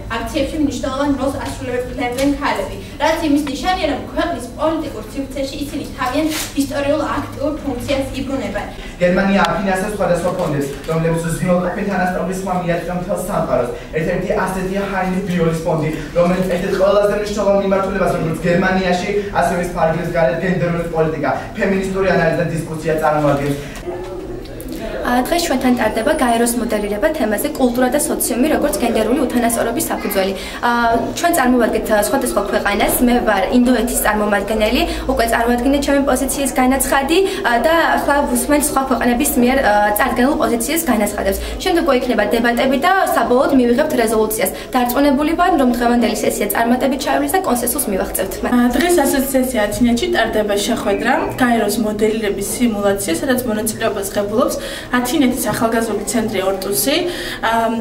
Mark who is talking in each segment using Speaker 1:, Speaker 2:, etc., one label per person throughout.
Speaker 1: აქციებში მნიშვნელოვან როლს ასრულებენ ქალები, რაც იმის ნიშანია, რომ ქვეყნის პოლიტიკურ სივრცეში ისინი თავიანთ ისტორიულ აქტიურ ფუნქციას იბრუნებენ.
Speaker 2: გერმანია აფინანსებს სხვადასხვა ფონდებს, რომლებიც უზრუნველყოფენ თანასწორობის მომიადგა მთელ სამყაროს. ერთ-ერთი ასეთია ჰაინრიხ ბიოლის ფონდი, რომელიც ერთ-ერთ ყველაზე მნიშვნელოვან მიმართულებას, როგორც გერმანიაში, ასევე ფარგლებს გარეთ გენდერული პოლიტიკა, ფემინისტური ანალიზი და დისკუსია წარმოადგენს.
Speaker 3: დღეს ჩვენთან ტარდება გაეროს მოდელირება თემაზე კულტურა და სოციუმი როგორც გენდერული უთანასწორობის საფუძველი. ჩვენ წარმოვადგეთ სხვადასხვა ქვეყანას, მე ვარ ინდოეთის წარმომადგენელი, უკვე წარმოვადგინეთ ჩემი პოზიციის განაცხადი და ახლა ვუსმენთ სხვა ქვეყნების მიერ წარდგენილ პოზიციის განაცხადებს. შემდეგ მოიქნება დებატები და საბოლოოდ მივიღებთ რეზოლუციას. დარწმუნებული ვარ, რომ დღევანდელი სესია წარმატებით ჩაივლის და კონსენსუსს მივაღწევთ.
Speaker 4: დღეს ასოციაცია ათინეთში ტარდება შეხვედრა გაეროს მოდელირების სიმულაცია, სადაც მონაწილეობას ღებულობს ათინეთის ახალგაზრდული ცენტრი ორტუსი.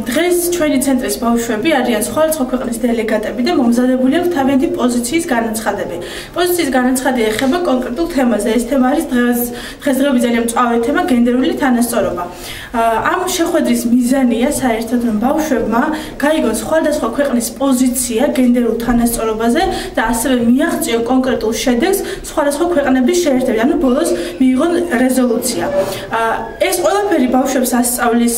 Speaker 4: დღეს ჩვენი ცენტრის ბავშვები არიან სხვადასხვა ქვეყნის დელეგატები და მომზადებული აქვს თავიანთი პოზიციის განაცხადები. პოზიციის განაცხადი ეხება კონკრეტულ თემაზე. ეს თემა არის დღესდღეობით ძალიან მწვავე თემა გენდერული თანასწორობა. ამ შეხვედრის მიზანია საერთოდ რომ ბავშვებმა გაიგონ სხვადასხვა ქვეყნის პოზიცია გენდერულ თანასწორობაზე და ასევე მიაღწიონ კონკრეტულ შედეგს სხვადასხვა ქვეყნების შეერთებით. ანუ ბოლოს მიიღონ რეზოლუცია. ეს ყველაფერი ბავშვებს ასწავლის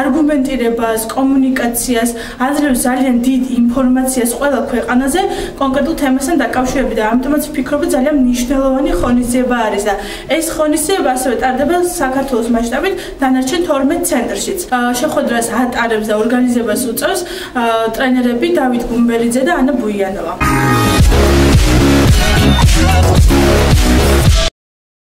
Speaker 4: არგუმენტირებას, კომუნიკაციას, აძლევს ძალიან დიდ ინფორმაციას ყველა ქვეყანაზე კონკრეტულ თემასთან დაკავშირებით და ამიტომაც ვფიქრობ, ძალიან მნიშვნელოვანი ღონისძიება არის და ეს ღონისძიება ასევე ტარდება საქართველოს მასშტაბით დანარჩენ 12 ცენტრშიც. შეხვედრას ატარებს და ორგანიზებას უწევს ტრენერები დავით გუმბერიძე და ანა ბუიანოვა.